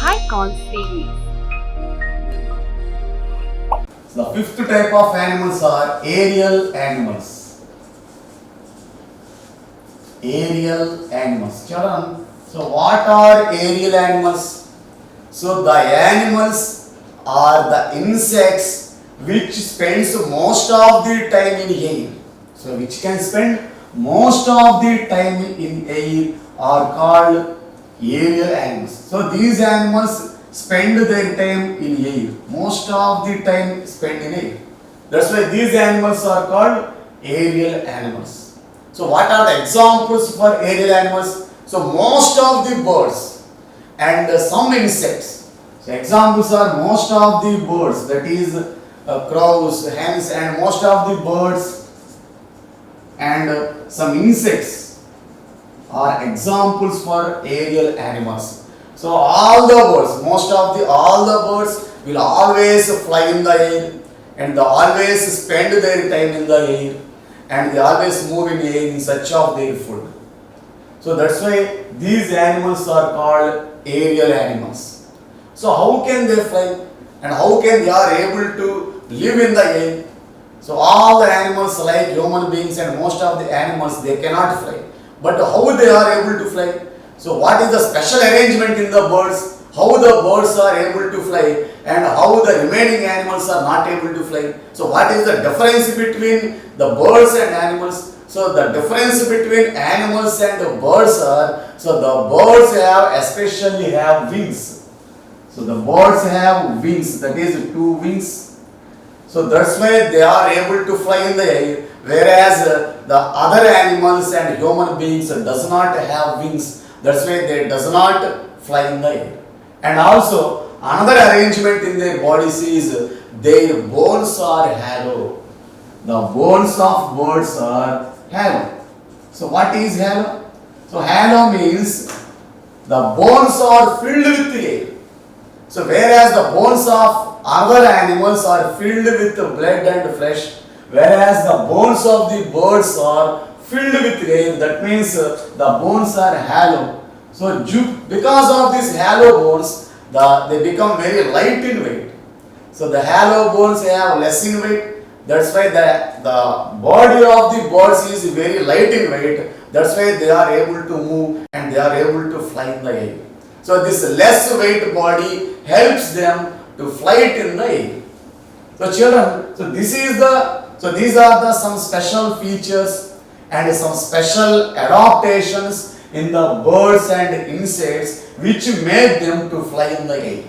High Call series. So the fifth type of animals are aerial animals. Aerial animals. Children, so what are aerial animals? So the animals are the insects which spends most of the time in air. So which can spend most of the time in air are called aerial animals. So these animals spend their time in air. Most of the time spent in air. That's why these animals are called aerial animals. So what are the examples for aerial animals? So most of the birds and some insects. So examples are most of the birds, that is crows, hens, and most of the birds and some insects are examples for aerial animals. So all the birds, all the birds will always fly in the air, and they always spend their time in the air, and they always move in air in search of their food. So that's why these animals are called aerial animals. So how can they fly, and how can they are able to live in the air? So all the animals like human beings and most of the animals, they cannot fly. But how they are able to fly? So what is the special arrangement in the birds? How the birds are able to fly and how the remaining animals are not able to fly? So what is the difference between the birds and animals? So the difference between animals and the birds are, so the birds especially have wings. So the birds have wings, that is two wings. So that's why they are able to fly in the air, whereas the other animals and human beings does not have wings. That's why they does not fly in the air. And also another arrangement in their bodies is their bones are hollow. The bones of birds are hollow. So what is hollow? So hollow means the bones are filled with air. So whereas the bones of other animals are filled with blood and flesh, whereas the bones of the birds are filled with air, that means the bones are hollow. So because of these hollow bones, they become very light in weight. So the hollow bones have less in weight. That's why the body of the birds is very light in weight. That's why they are able to move and they are able to fly in the air. So this less weight body helps them to fly in the air. So children, these are the some special features and some special adaptations in the birds and insects which make them to fly in the air.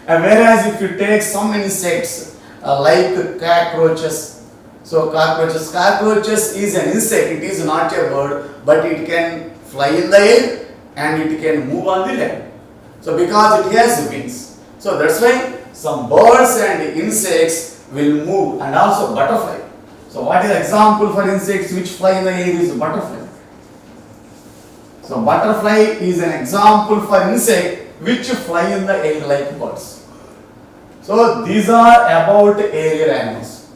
And whereas if you take some insects like cockroaches, so cockroaches is an insect, it is not a bird, but it can fly in the air and it can move on the land. So because it has wings. So that's why some birds and insects will move, and also butterfly. So what is example for insects which fly in the air is butterfly. So butterfly is an example for insect which fly in the air like birds. So these are about aerial animals.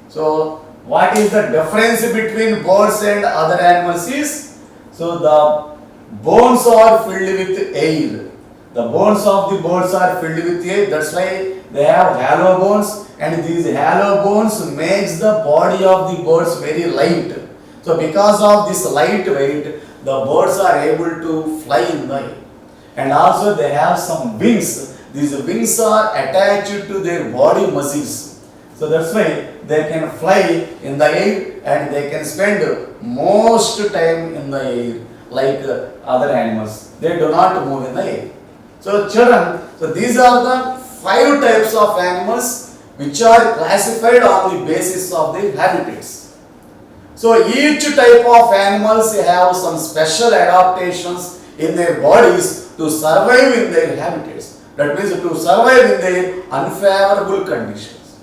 So what is the difference between birds and other animals is, so the bones are filled with air. The bones of the birds are filled with air, that's why they have hollow bones, and these hollow bones makes the body of the birds very light. So because of this light weight, the birds are able to fly in the air. And also they have some wings. These wings are attached to their body muscles. So that's why they can fly in the air and they can spend most time in the air like other animals. They do not move in the air. So children, these are the 5 types of animals which are classified on the basis of their habitats. So each type of animals have some special adaptations in their bodies to survive in their habitats. That means to survive in their unfavorable conditions.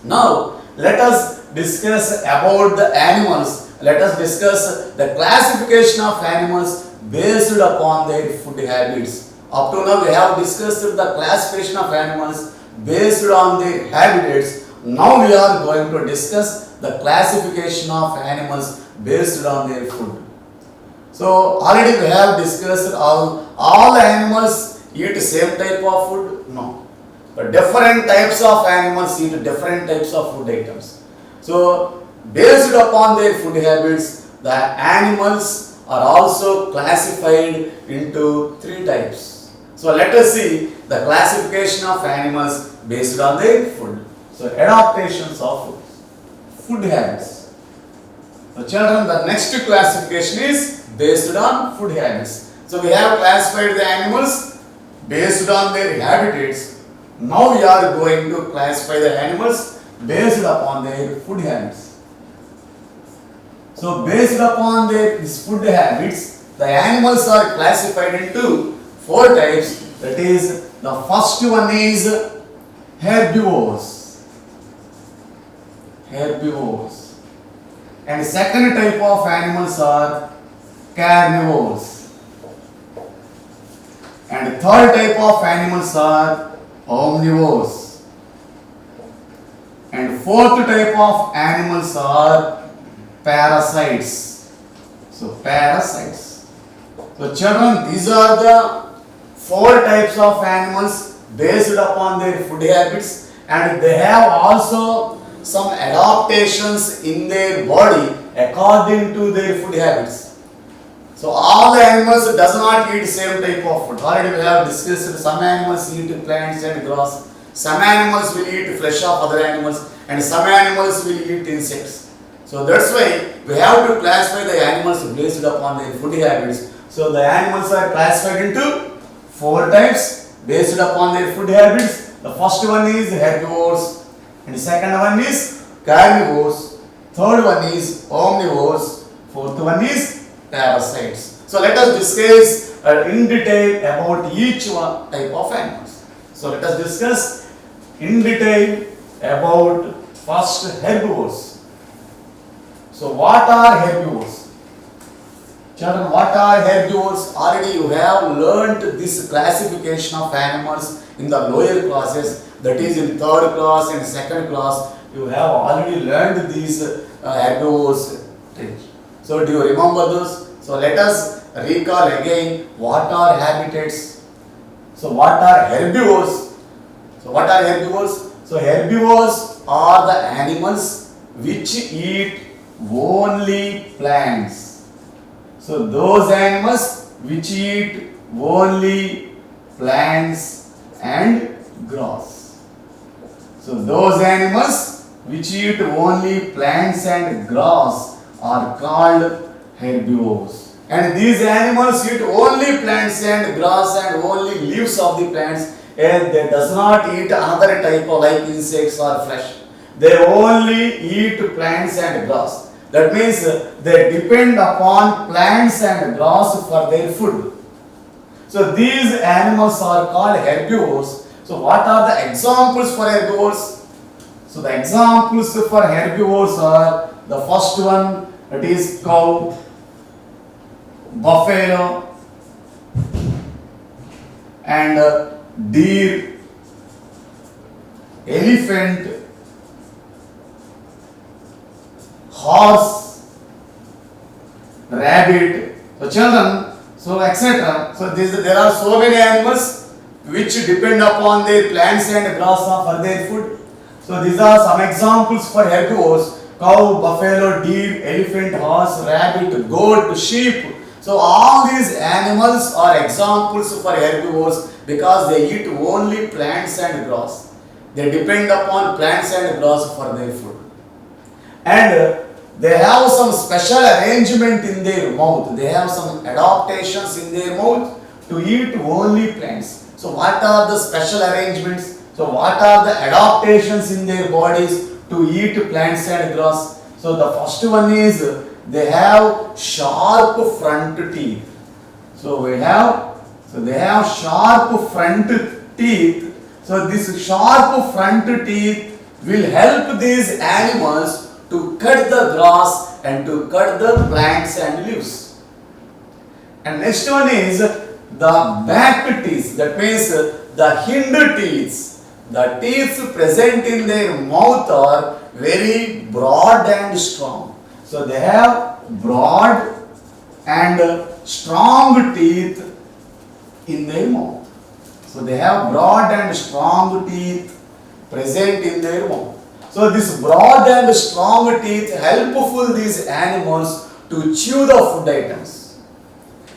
Now let us discuss about the animals. Let us discuss the classification of animals based upon their food habits. Up to now we have discussed the classification of animals based on their habitats. Now we are going to discuss the classification of animals based on their food. So already we have discussed all animals eat same type of food? No. But different types of animals eat different types of food items. So, based upon their food habits, the animals are also classified into three types. So, let us see the classification of animals based on their food. So, adaptations of food habits. So, children, the next classification is based on food habits. So, we have classified the animals based on their habitats. Now we are going to classify the animals based upon their food habits. So based upon their food habits, the animals are classified into four types. That is, the first one is herbivores. Herbivores. And second type of animals are carnivores. And third type of animals are omnivores. And fourth type of animals are parasites. So parasites. So children, these are the four types of animals based upon their food habits, and they have also some adaptations in their body according to their food habits. So all the animals does not eat same type of food. Already we have discussed some animals eat plants and grass. Some animals will eat flesh of other animals, and some animals will eat insects. So that's why we have to classify the animals based upon their food habits. So the animals are classified into four types based upon their food habits. The first one is herbivores, and the second one is carnivores, third one is omnivores, fourth one is parasites. So let us discuss in detail about each one type of animals. So let us discuss in detail about first herbivores. So what are herbivores? Children, what are herbivores? Already you have learnt this classification of animals in the lower classes, that is in third class and second class. You have already learned these herbivores. So do you remember those? So let us recall again what are habitats. So what are herbivores? So what are herbivores? So herbivores are the animals which eat only plants. So those animals which eat only plants and grass. So those animals which eat only plants and grass are called herbivores. And these animals eat only plants and grass and only leaves of the plants, and they does not eat another type of like insects or flesh. They only eat plants and grass. That means they depend upon plants and grass for their food. So these animals are called herbivores. So what are the examples for herbivores? So the examples for herbivores are, the first one, that is cow, buffalo, and deer, elephant, horse, rabbit. So children, so etc. So there are so many animals which depend upon their plants and grass for their food. So these are some examples for herbivores: cow, buffalo, deer, elephant, horse, rabbit, goat, sheep. So all these animals are examples for herbivores because they eat only plants and grass. They depend upon plants and grass for their food. And they have some special arrangement in their mouth. They have some adaptations in their mouth to eat only plants. So what are the special arrangements? So what are the adaptations in their bodies to eat plants and grass? So the first one is they have sharp front teeth. So they have sharp front teeth. So this sharp front teeth will help these animals to cut the grass and to cut the plants and leaves. And next one is the back teeth. That means the hind teeth. The teeth present in their mouth are very broad and strong. So they have broad and strong teeth in their mouth. So they have broad and strong teeth present in their mouth. So this broad and strong teeth helpful these animals to chew the food items,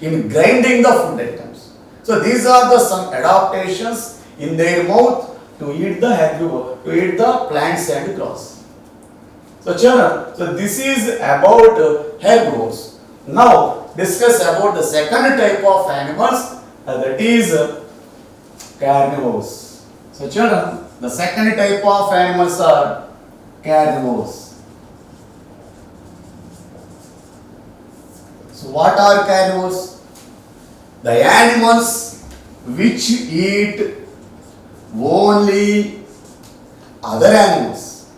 in grinding the food items. So these are the some adaptations in their mouth to eat the herbivore, to eat the plants and grass. So children, so this is about herbivores. Now discuss about the second type of animals, that is carnivores. So children, the second type of animals are carnivores. So what are carnivores? The animals which eat only other animals.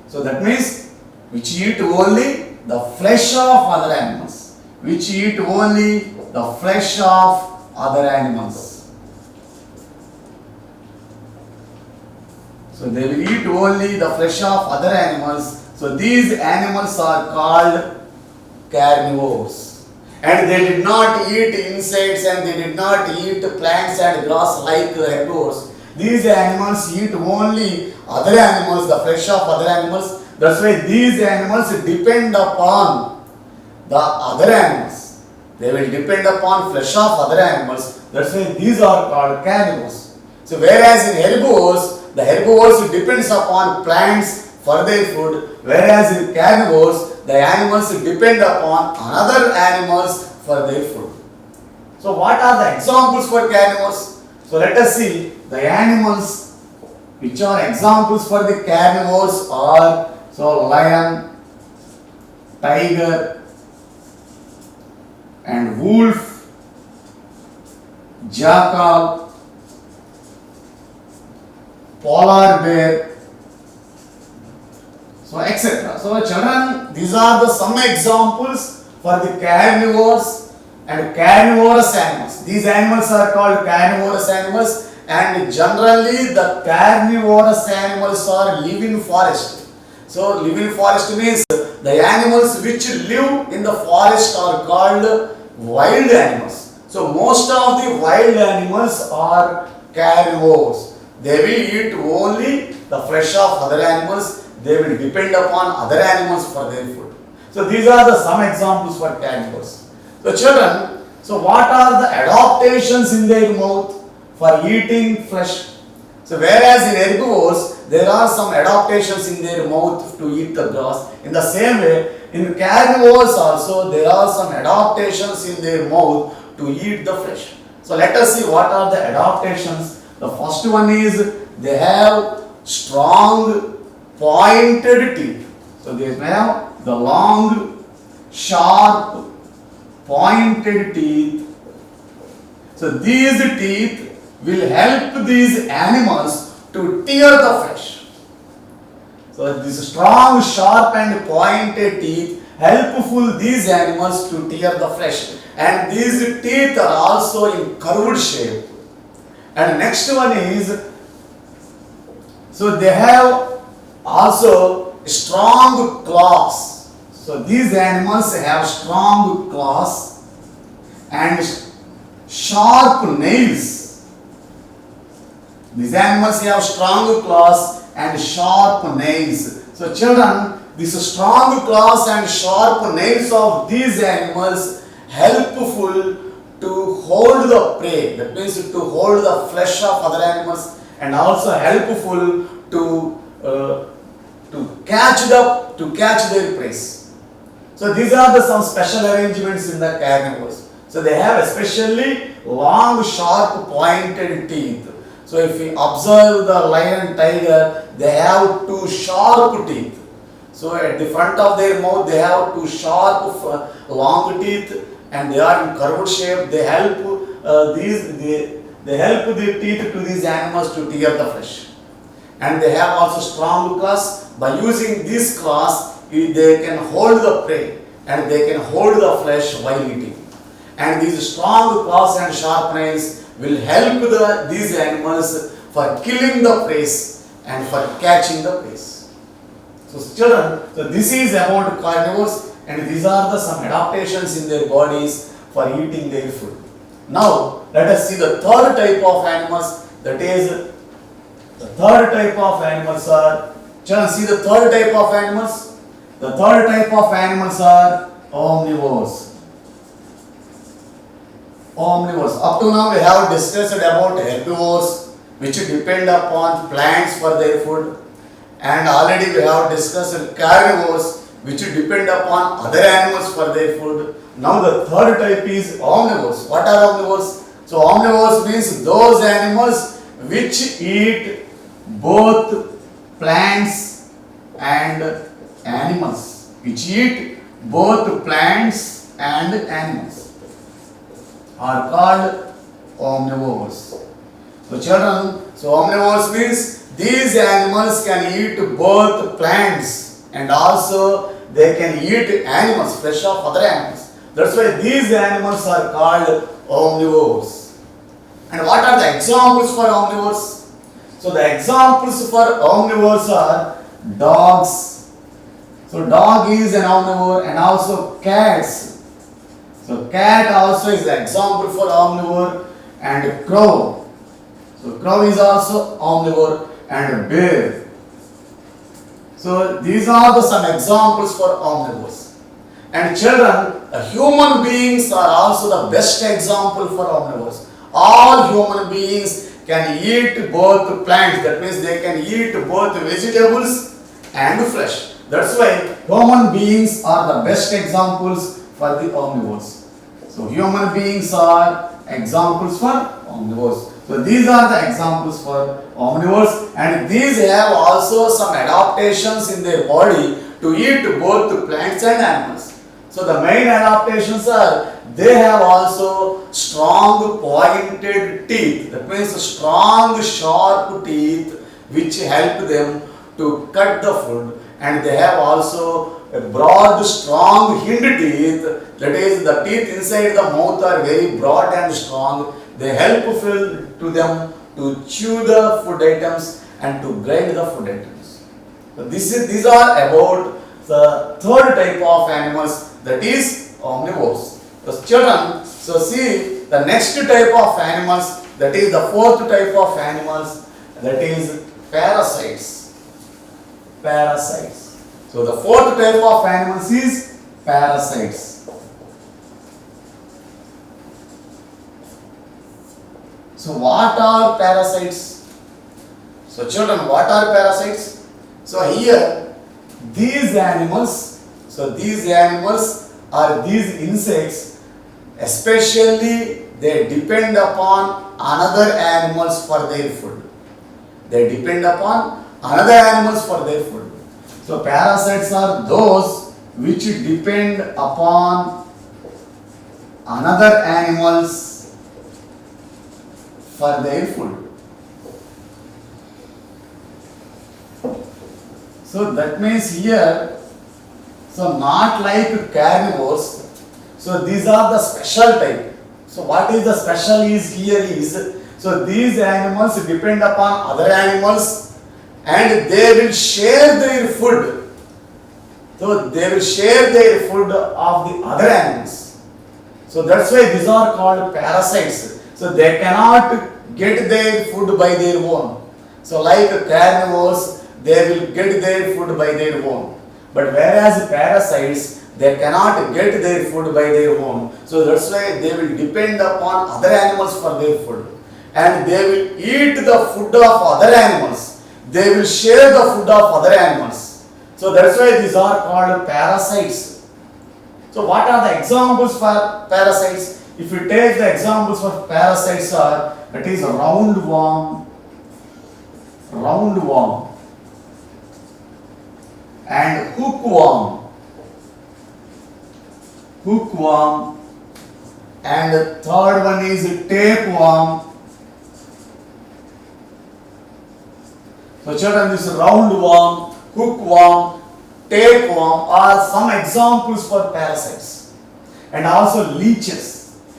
So that means which eat only the flesh of other animals. Which eat only the flesh of other animals. So they will eat only the flesh of other animals. So these animals are called carnivores. And they did not eat insects and they did not eat plants and grass like herbivores. These animals eat only other animals, the flesh of other animals. That's why these animals depend upon the other animals. They will depend upon flesh of other animals. That's why these are called carnivores. So whereas in herbivores, the herbivores depends upon plants for their food, whereas in carnivores, the animals depend upon another animals for their food. So what are the examples for carnivores? So let us see the animals which are examples for the carnivores are, so lion, tiger and wolf, jackal, polar bear, so etc. So children, these are the some examples for the carnivores and carnivorous animals. These animals are called carnivorous animals, and generally the carnivorous animals are live in forest. So live in forest means the animals which live in the forest are called wild animals. So most of the wild animals are carnivores. They will eat only the flesh of other animals. They will depend upon other animals for their food. So these are the some examples for carnivores. So children, so what are the adaptations in their mouth for eating flesh? So whereas in herbivores, there are some adaptations in their mouth to eat the grass. In the same way, in carnivores also, there are some adaptations in their mouth to eat the flesh. So let us see what are the adaptations. The first one is they have strong pointed teeth. So they have the long, sharp, pointed teeth. So these teeth will help these animals to tear the flesh. So these strong, sharp and pointed teeth helpful these animals to tear the flesh. And these teeth are also in curved shape. And next one is, so they have also strong claws. So these animals have strong claws and sharp nails. These animals have strong claws and sharp nails. So children, these strong claws and sharp nails of these animals helpful to hold the prey. That means to hold the flesh of other animals, and also helpful to catch their prey. So these are the some special arrangements in the carnivores. So they have especially long, sharp, pointed teeth. So if we observe the lion, tiger, they have two sharp teeth. So at the front of their mouth, they have two sharp, long teeth, and they are in curved shape. They help they help the teeth to these animals to tear the flesh. And they have also strong claws. By using these claws, they can hold the prey and they can hold the flesh while eating. And these strong claws and sharp nails will help these animals for killing the prey and for catching the prey. So children, so this is about carnivores, and these are the some adaptations in their bodies for eating their food. Now let us see the third type of animals. That is, the third type of animals are, children, see the third type of animals. The third type of animals are omnivores. Omnivores. Up to now we have discussed about herbivores, which depend upon plants for their food, and already we have discussed carnivores, which depend upon other animals for their food. Now the third type is omnivores. What are omnivores? So omnivores means those animals which eat both plants and animals. Which eat both plants and animals are called omnivores. So children, so omnivores means these animals can eat both plants and also they can eat animals, flesh of other animals. That's why these animals are called omnivores. And what are the examples for omnivores? So the examples for omnivores are dogs. So dog is an omnivore, and also cats. So cat also is an example for omnivore, and crow. So crow is also omnivore, and bear. So these are the some examples for omnivores. And children, human beings are also the best example for omnivores. All human beings can eat both plants, that means they can eat both vegetables and flesh. That's why human beings are the best examples for the omnivores. So human beings are examples for omnivores. So these are the examples for omnivores, and these have also some adaptations in their body to eat both plants and animals. So the main adaptations are they have also strong pointed teeth. That means strong sharp teeth which help them to cut the food, and they have also a broad strong hind teeth. That is, the teeth inside the mouth are very broad and strong. They help to them to chew the food items and to grind the food items. So these are about the third type of animals, that is omnivores. So children, so see the next type of animals, that is the fourth type of animals, that is parasites. Parasites. So the fourth type of animals is parasites. So what are parasites? So children, what are parasites? So here these animals, so these animals are these insects, especially they depend upon another animals for their food. They depend upon another animals for their food. So parasites are those which depend upon another animals for their food. So that means here, so not like carnivores, so these are the special type. So what is the special is here is, so these animals depend upon other animals and they will share their food. So they will share their food of the other animals. So that's why these are called parasites. So they cannot get their food by their own. So like carnivores, they will get their food by their own. But whereas parasites, they cannot get their food by their own. So that's why they will depend upon other animals for their food. And they will eat the food of other animals. They will share the food of other animals. So that's why these are called parasites. So what are the examples for parasites? If you take the examples for parasites are, that is roundworm, and hookworm, and the third one is tapeworm. So children, this roundworm, hookworm, tapeworm are some examples for parasites, and also leeches.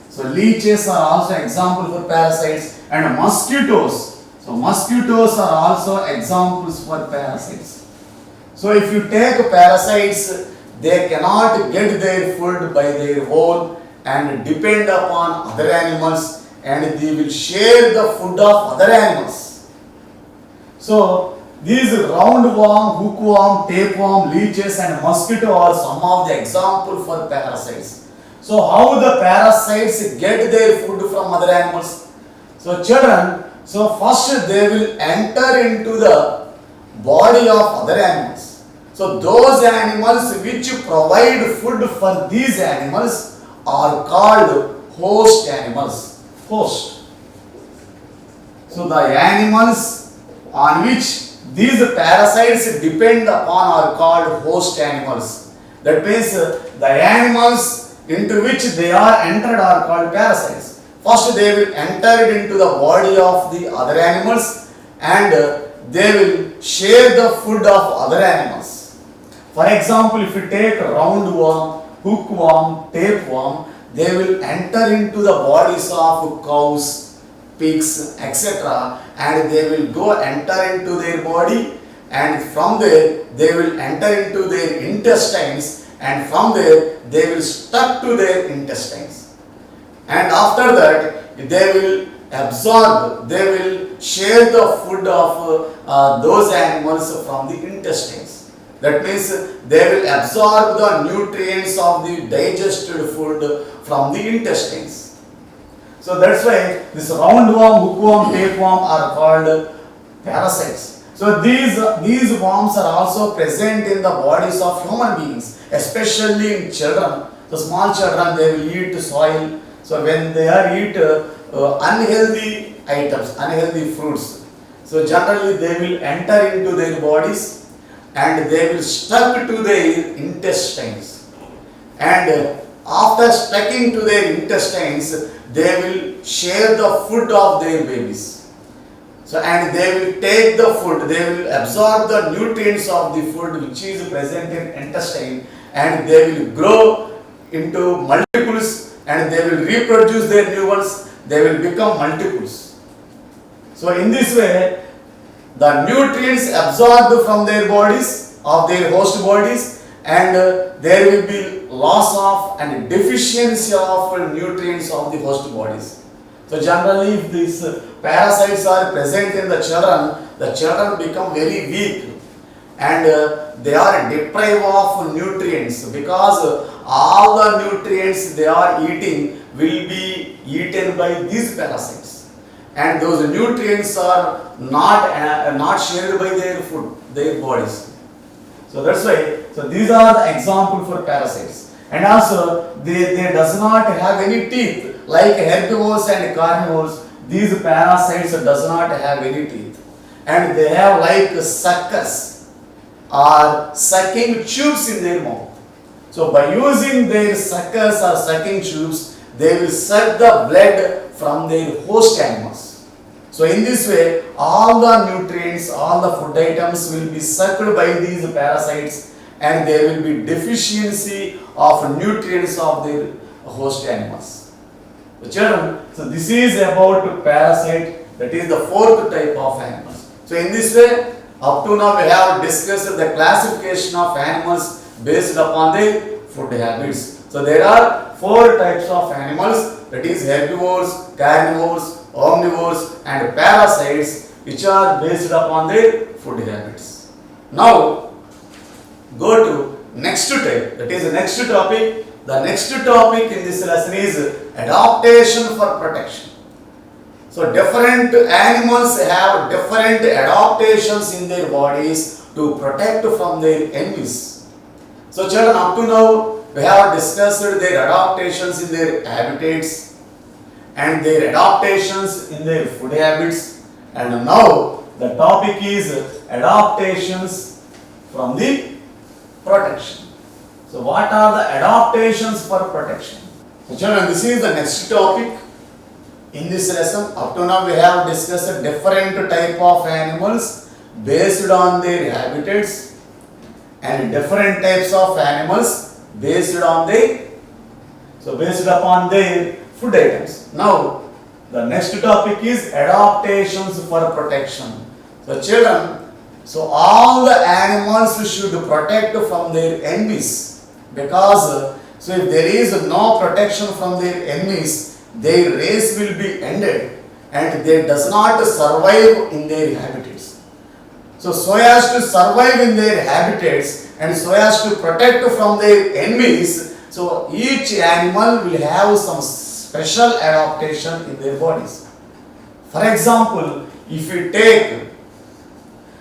So leeches are also example for parasites, and mosquitoes. So mosquitoes are also examples for parasites. So if you take parasites, they cannot get their food by their own and depend upon other animals, and they will share the food of other animals. So these roundworm, hookworm, tapeworm, leeches and mosquito are some of the examples for parasites. So how the parasites get their food from other animals? So children, so first they will enter into the body of other animals. So those animals which provide food for these animals are called host animals. Host. So the animals on which these parasites depend upon are called host animals. That means the animals into which they are entered are called parasites. First they will enter into the body of the other animals and they will share the food of other animals. For example, if you take roundworm, hookworm, tapeworm, they will enter into the bodies of cows, pigs, etc. and they will go enter into their body, and from there they will enter into their intestines, and from there they will stuck to their intestines, and after that they will absorb, they will share the food of those animals from the intestines. That means they will absorb the nutrients of the digested food from the intestines. So that's why this roundworm, hookworm, tapeworm are called parasites. So these worms are also present in the bodies of human beings, especially in children. The small children, they will eat soil. So when they are eat unhealthy items, unhealthy fruits, so generally they will enter into their bodies and they will stuck to their intestines, and after sticking to their intestines they will share the food of their babies. So and they will take the food, they will absorb the nutrients of the food which is present in intestine, and they will grow into multiples and they will reproduce their new ones, they will become multiples. So in this way the nutrients absorbed from their bodies, of their host bodies, and there will be loss of and deficiency of nutrients of the host bodies. So generally if these parasites are present in the children become very weak and they are deprived of nutrients, because all the nutrients they are eating will be eaten by these parasites, and those nutrients are not shared by their food, their bodies. So that's why, so these are the example for parasites. And also they does not have any teeth like herbivores and carnivores. These parasites does not have any teeth, and they have like suckers or sucking tubes in their mouth. So by using their suckers or sucking tubes, they will suck the blood from their host animals. So in this way, all the nutrients, all the food items will be sucked by these parasites, and there will be deficiency of nutrients of their host animals. So children, so this is about parasite, that is the fourth type of animals. So in this way, up to now we have discussed the classification of animals based upon their food habits. So there are four types of animals, that is herbivores, carnivores, omnivores and parasites, which are based upon their food habits. Now go to next type, that is the next topic. The next topic in this lesson is adaptation for protection. So different animals have different adaptations in their bodies to protect from their enemies. So children, up to now we have discussed their adaptations in their habitats and their adaptations in their food habits, and now the topic is adaptations from the protection. So what are the adaptations for protection? So children, this is the next topic in this lesson. Up to now we have discussed different type of animals based on their habitats, and different types of animals based on based upon their food items. Now the next topic is adaptations for protection. So children, so all the animals should protect from their enemies, because so if there is no protection from their enemies, their race will be ended and they does not survive in their habitats. So as to survive in their habitats and so as to protect from their enemies, so each animal will have some special adaptation in their bodies. For example, if we take,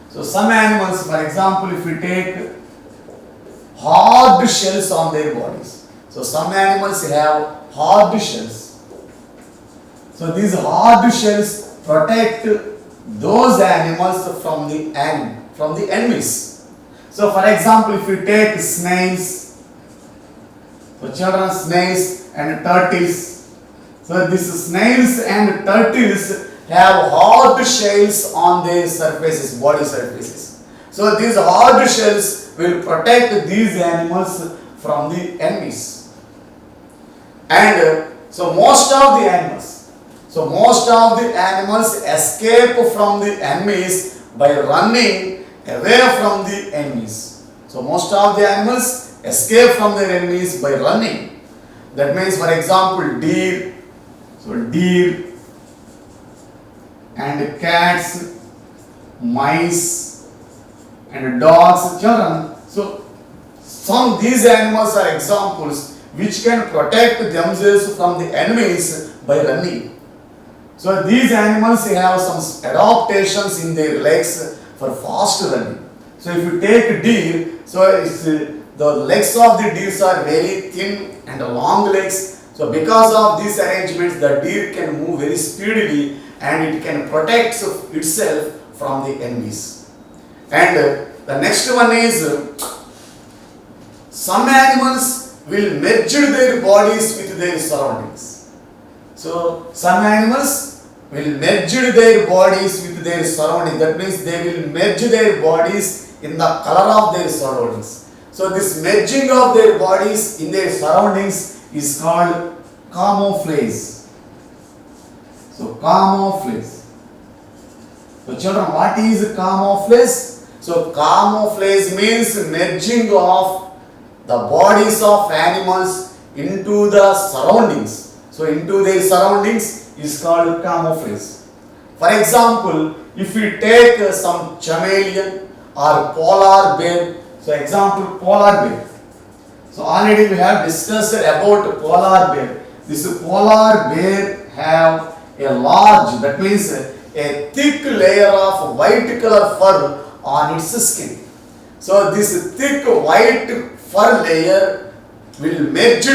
so some animals, for example, if we take hard shells on their bodies. So some animals have hard shells. So these hard shells protect those animals from the enemies. So for example, if you take snails, so children, snails and turtles. So these snails and turtles have hard shells on their surfaces, body surfaces. So these hard shells will protect these animals from the enemies. And so most of the animals escape from the enemies by running away from the enemies. So most of the animals escape from their enemies by running. That means, for example, deer. So deer and cats, mice and dogs, children. So some these animals are examples which can protect themselves from the enemies by running. So these animals have some adaptations in their legs for fast running. So if you take deer, so the legs of the deer are very thin and long legs. So because of these arrangements, the deer can move very speedily and it can protect itself from the enemies. And the next one is, some animals will merge their bodies with their surroundings. So some animals will merge their bodies with their surroundings. That means they will merge their bodies in the color of their surroundings. So this merging of their bodies in their surroundings is called camouflage. So camouflage. So children, what is camouflage? So camouflage means merging of the bodies of animals into the surroundings. So into their surroundings is called camouflage. For example, if we take some chameleon or polar bear, so example polar bear. So already we have discussed about polar bear. This polar bear have a large, that means a thick layer of white color fur on its skin. So this thick white fur layer will merge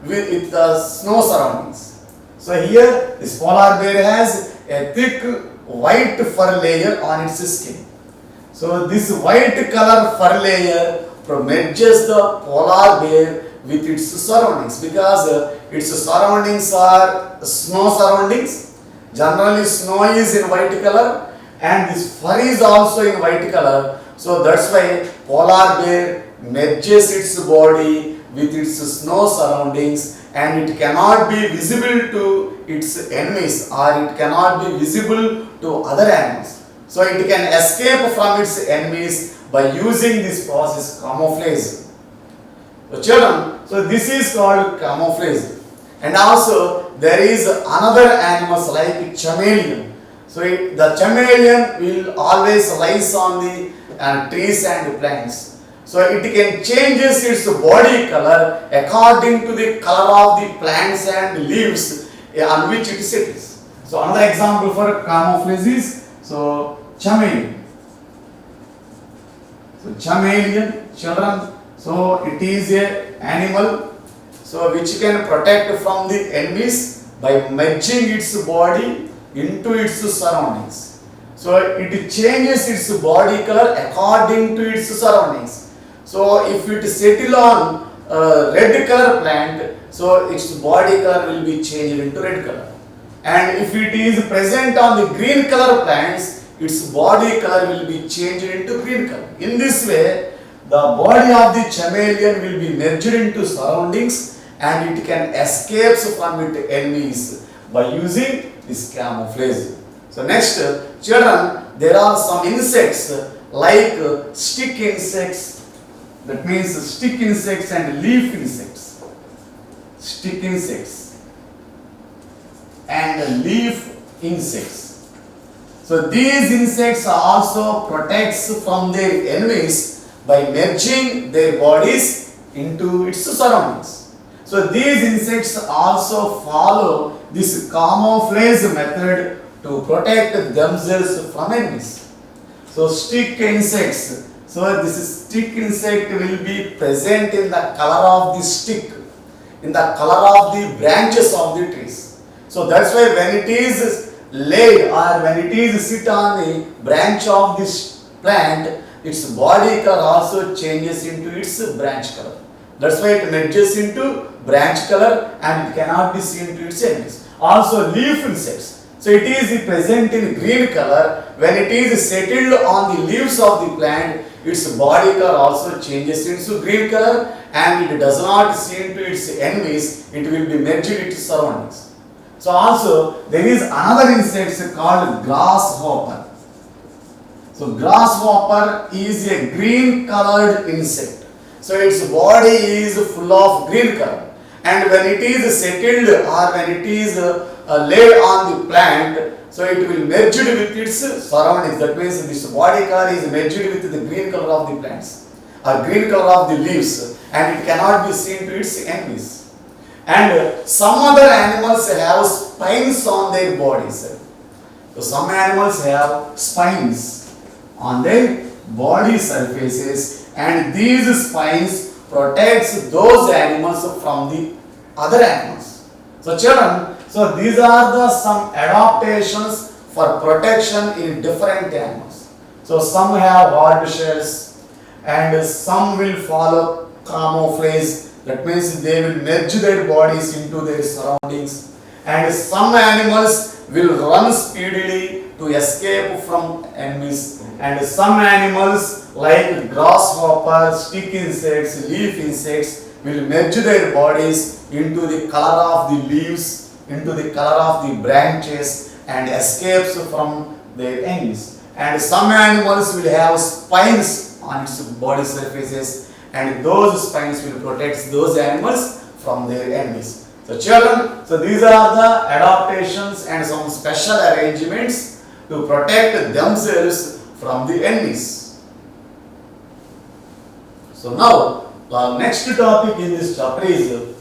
with the snow surroundings. So here this polar bear has a thick white fur layer on its skin. So this white color fur layer merges the polar bear with its surroundings, because its surroundings are snow surroundings. Generally snow is in white color and this fur is also in white color. So that's why polar bear merges its body with its snow surroundings and it cannot be visible to its enemies or it cannot be visible to other animals. So it can escape from its enemies by using this process camouflage. So children, so this is called camouflage. And also there is another animals like chameleon. So the chameleon will always lies on the trees and plants. So it can changes its body color according to the color of the plants and leaves on which it sits. So another example for camouflage is chameleon. So chameleon, children, so it is a animal which can protect from the enemies by merging its body into its surroundings. So it changes its body color according to its surroundings. So if it settle on red color plant, so its body color will be changed into red color. And if it is present on the green color plants, its body color will be changed into green color. In this way, the body of the chameleon will be merged into surroundings and it can escape from its enemies by using this camouflage. So next, children, there are some insects like stick insects, that means stick insects and leaf insects. Stick insects. and leaf insects. So these insects also protects from their enemies by merging their bodies into its surroundings. So these insects also follow this camouflage method to protect themselves from enemies. So stick insects. So this stick insect will be present in the color of the stick, in the color of the branches of the trees. So that's why when it is laid or when it is sit on the branch of this plant, its body color also changes into its branch color. That's why it merges into branch color and it cannot be seen to its enemies. Also leaf insects. So it is present in green color. When it is settled on the leaves of the plant, its body color also changes into green color and it does not seem to its enemies. It will be merged into surroundings. So also there is another insect called grasshopper. So grasshopper is a green colored insect. So its body is full of green color. And when it is settled or when it is laid on the plant, so it will merge with its surroundings. That means this body color is merged with the green color of the plants or green color of the leaves and it cannot be seen to its enemies. And some other animals have spines on their bodies. So some animals have spines on their body surfaces and these spines protects those animals from the other animals. So children, so these are the some adaptations for protection in different animals. So some have hard shells and some will follow camouflage. That means they will merge their bodies into their surroundings. And some animals will run speedily to escape from enemies. And some animals like grasshopper, stick insects, leaf insects will merge their bodies into the color of the leaves, into the color of the branches and escapes from their enemies. And some animals will have spines on its body surfaces and those spines will protect those animals from their enemies. So children, so these are the adaptations and some special arrangements to protect themselves from the enemies. So now, the next topic in this chapter is,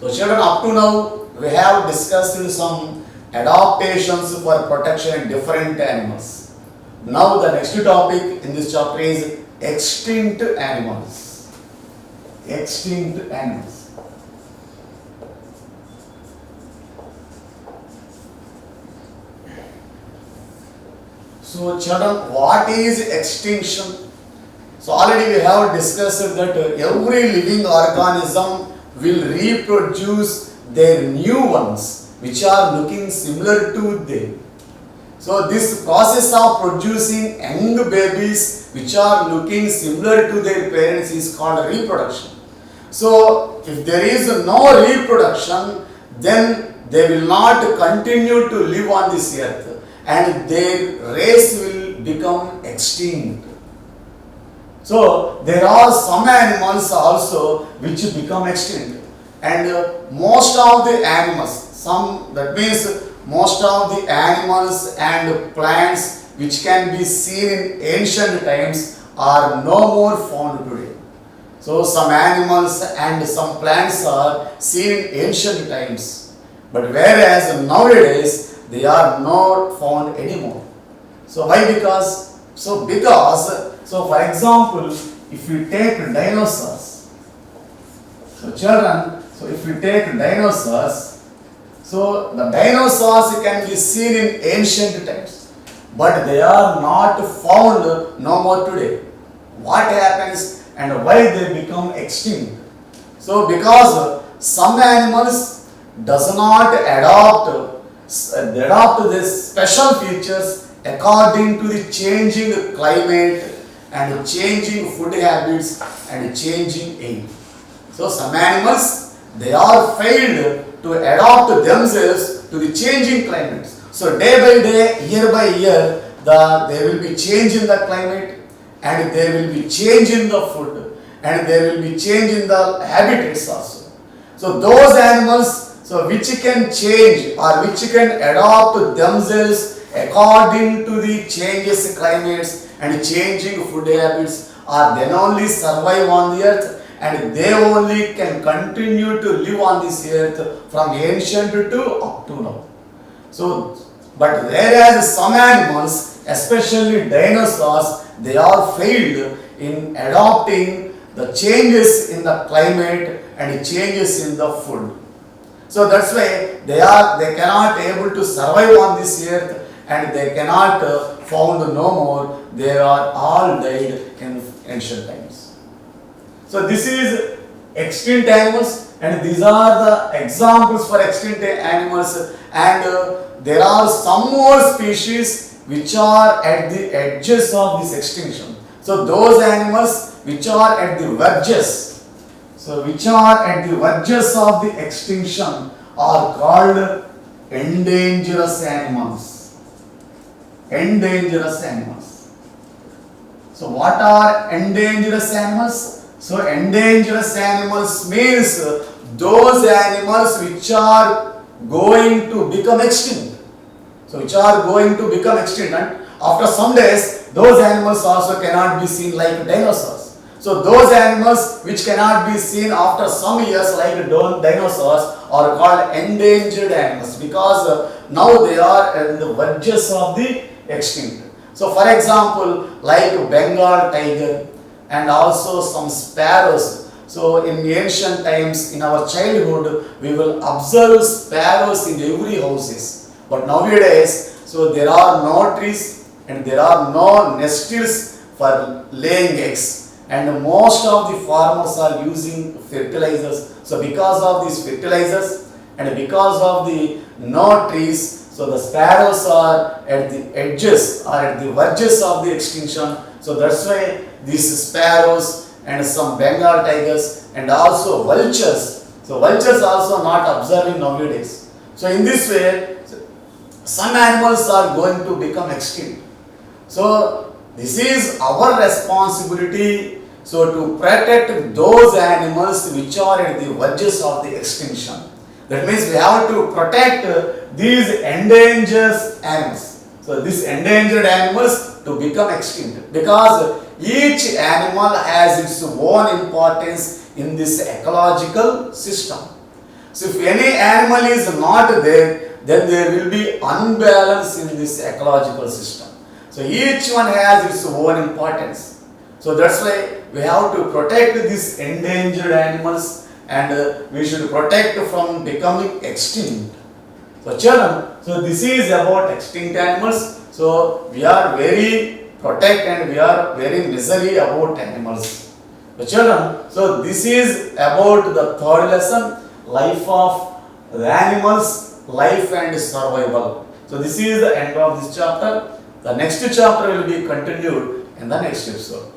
so children, up to now we have discussed some adaptations for protection in different animals. Now the next topic in this chapter is extinct animals. Extinct animals. So children, what is extinction? So already we have discussed that every living organism will reproduce their new ones which are looking similar to them. So this process of producing young babies which are looking similar to their parents is called reproduction. So if there is no reproduction, then they will not continue to live on this earth and their race will become extinct. So there are some animals also which become extinct, and most of the animals, that means most of the animals and plants which can be seen in ancient times are no more found today. So some animals and some plants are seen in ancient times, but whereas nowadays they are not found anymore. So why? Because for example, if you take dinosaurs, so children, so if you take dinosaurs, so the dinosaurs can be seen in ancient times, but they are not found no more today. What happens and why they become extinct? So because some animals does not adopt these special features according to the changing climate and changing food habits and changing age. So some animals, they are failed to adapt themselves to the changing climates. So day by day, year by year, there will be change in the climate and there will be change in the food and there will be change in the habitats also. So those animals, so which can change or which can adapt themselves according to the changes climates and changing food habits, are then only survive on the earth, and they only can continue to live on this earth from ancient to up to now. So, but whereas some animals, especially dinosaurs, they are failed in adopting the changes in the climate and changes in the food. So that's why they cannot able to survive on this earth, and they cannot found no more. They are all died in ancient times. So this is extinct animals, and these are the examples for extinct animals, and there are some more species which are at the edges of this extinction. So those animals which are at the verges, which are at the verges of the extinction are called endangered animals. Endangered animals. So what are endangered animals? So endangered animals means those animals which are going to become extinct. So which are going to become extinct, and after some days those animals also cannot be seen like dinosaurs. So those animals which cannot be seen after some years like dinosaurs are called endangered animals, because now they are at the verges of the extinct. So for example, like Bengal tiger and also some sparrows. So in ancient times, in our childhood, we will observe sparrows in every houses. But nowadays, so there are no trees and there are no nestils for laying eggs, and most of the farmers are using fertilizers. So because of these fertilizers and because of the no trees, so the sparrows are at the edges or at the verges of the extinction. So that's why these sparrows and some Bengal tigers and also vultures. So vultures also not observing nowadays. So in this way, some animals are going to become extinct. So this is our responsibility, so to protect those animals which are at the verges of the extinction. That means we have to protect these endangered animals. So these endangered animals to become extinct, because each animal has its own importance in this ecological system. So if any animal is not there, then there will be unbalance in this ecological system. So each one has its own importance. So that's why we have to protect these endangered animals, and we should protect from becoming extinct. So children, so this is about extinct animals. So we are very protect and we are very misery about animals. So children, so this is about the third lesson, life of the animals, life and survival. So this is the end of this chapter. The next chapter will be continued in the next episode.